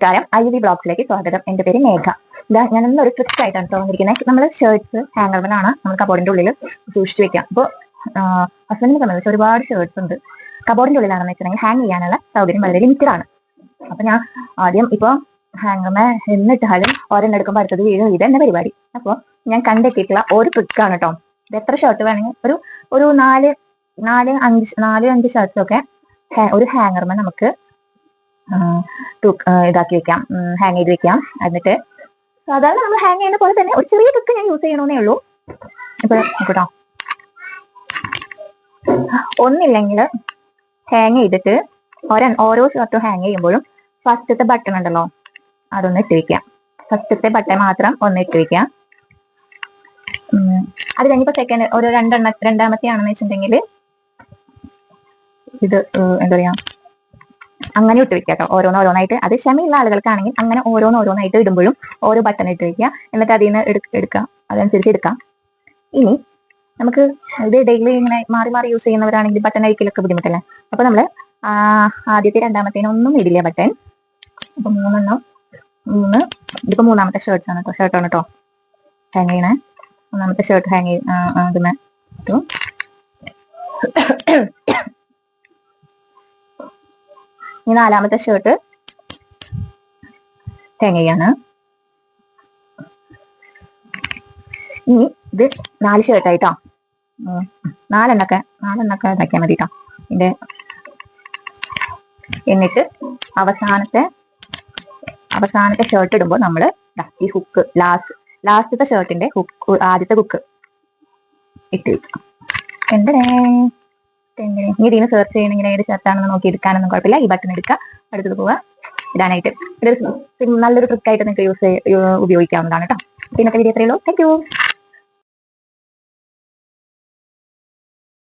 നമസ്കാരം, IUV ബ്ലോഗ്സിലേക്ക് സ്വാഗതം. എന്റെ പേര് മേഘ. ഇതാ ഞാൻ ഇന്നൊരു ട്രിക്ക് ആയിട്ടാണ് തോന്നിയിരിക്കുന്നത്. നമ്മൾ ഷർട്ട്സ് ഹാങ്ങറിലാണ് നമ്മൾ കബോർഡിന്റെ ഉള്ളിൽ സൂക്ഷിച്ചു വെക്കാം. അപ്പോൾ ഹസ്ബൻഡിനെ സംബന്ധിച്ച് ഒരുപാട് ഷർട്ട്സ് ഉണ്ട്. കബോർഡിന്റെ ഉള്ളിലാണെന്ന് വെച്ചിട്ടുണ്ടെങ്കിൽ ഹാങ് ചെയ്യാനുള്ള സൗകര്യം വളരെ ലിമിറ്റഡ് ആണ്. അപ്പൊ ഞാൻ ആദ്യം ഇപ്പോൾ ഹാങ്ങറിനെ എന്നിട്ടാലും ഒരെണ്ണം എടുക്കുമ്പോൾ അടുത്തത് വീഴും. ഇത് തന്നെ പരിപാടി. അപ്പോൾ ഞാൻ കണ്ടെത്തിയിട്ടുള്ള ഒരു ട്രിക്കാണ് കേട്ടോ. ഇത് എത്ര ഷർട്ട് വേണമെങ്കിൽ ഒരു നാല് അഞ്ച് ഷർട്ട്സ് ഒക്കെ ഒരു ഹാങ്ങറിനെ നമുക്ക് ഇതാക്കി വെക്കാം, ഹാങ് ചെയ്ത് വെക്കാം. എന്നിട്ട് സാധാരണ നമ്മൾ ഹാങ് ചെയ്യുന്ന പോലെ തന്നെ ഒരു ചെറിയ ട്രിക്ക് ഞാൻ യൂസ് ചെയ്യണമെന്നേ ഉള്ളൂ. ഇപ്പൊ കേട്ടോ, ഒന്നില്ലെങ്കിൽ ഹാങ് ചെയ്തിട്ട് ഓരോ ഷർട്ടും ഹാങ് ചെയ്യുമ്പോഴും ഫസ്റ്റത്തെ ബട്ടൺ ഉണ്ടല്ലോ അതൊന്ന് ഇട്ട് വെക്കാം. ഫസ്റ്റത്തെ ബട്ടൺ മാത്രം ഒന്ന് ഇട്ട് വെക്കാം. അത് കഴിഞ്ഞിപ്പോ സെക്കൻഡ് ഒരു രണ്ടാമത്തെ ആണെന്ന് വെച്ചിട്ടുണ്ടെങ്കിൽ ഇത് എന്താ പറയാ, അങ്ങനെ ഇട്ട് വെക്കാം കേട്ടോ. ഓരോന്നായിട്ട്. അത് ക്ഷമയുള്ള ആളുകൾക്കാണെങ്കിൽ അങ്ങനെ ഓരോന്നായിട്ട് ഇടുമ്പോഴും ഓരോ ബട്ടൺ ഇട്ട് വെക്കുക. എന്നിട്ട് അതിൽ നിന്ന് എടുക്കാം, അതനുസരിച്ച് എടുക്കാം. ഇനി നമുക്ക് ഇത് ഡെയിലി ഇങ്ങനെ മാറി മാറി യൂസ് ചെയ്യുന്നവരാണെങ്കിൽ ബട്ടൺ അഴിക്കലൊക്കെ ബുദ്ധിമുട്ടല്ലേ. അപ്പൊ നമ്മള് ആദ്യത്തെ രണ്ടാമത്തേനൊന്നും ഇടില്ല ബട്ടൺ. അപ്പൊ ഇതിപ്പോ മൂന്നാമത്തെ ഷർട്ടാണ് കേട്ടോ ഹാങ് ചെയ്യണേ. മൂന്നാമത്തെ ഷർട്ട് ഹാങ് അതിന് ഈ നാലാമത്തെ ഷർട്ട് ഹാങ് ചെയ്യാണ്. ഇനി ഇത് 4 ഷർട്ടായിട്ടോ, നാലെണ്ണൊക്കെ ഇതാക്കിയാൽ മതി കേട്ടോ. എന്നിട്ട് അവസാനത്തെ ഷർട്ട് ഇടുമ്പോൾ നമ്മൾ ഈ ഹുക്ക് ലാസ്റ്റത്തെ ഷർട്ടിന്റെ ഹുക്ക്, ആദ്യത്തെ ഹുക്ക് ഇട്ട് വെക്കാം. ഇനി ഇതിന് സെർച്ച് ചെയ്യണമെങ്കിൽ ഏത് ഷർട്ടാണെന്ന് നോക്കി എടുക്കാനൊന്നും കുഴപ്പമില്ല. ഈ ബട്ടൺ എടുക്കുക, അടുത്തത് പോവുക, ഇടാനായിട്ട്. ഇതൊരു നല്ലൊരു ട്രിക്കായിട്ട് നിങ്ങൾക്ക് ഉപയോഗിക്കാവുന്നതാണ് കേട്ടോ. ഇന്നത്തെ വീഡിയോ ഇത്രയേ ഉള്ളൂ. Thank you.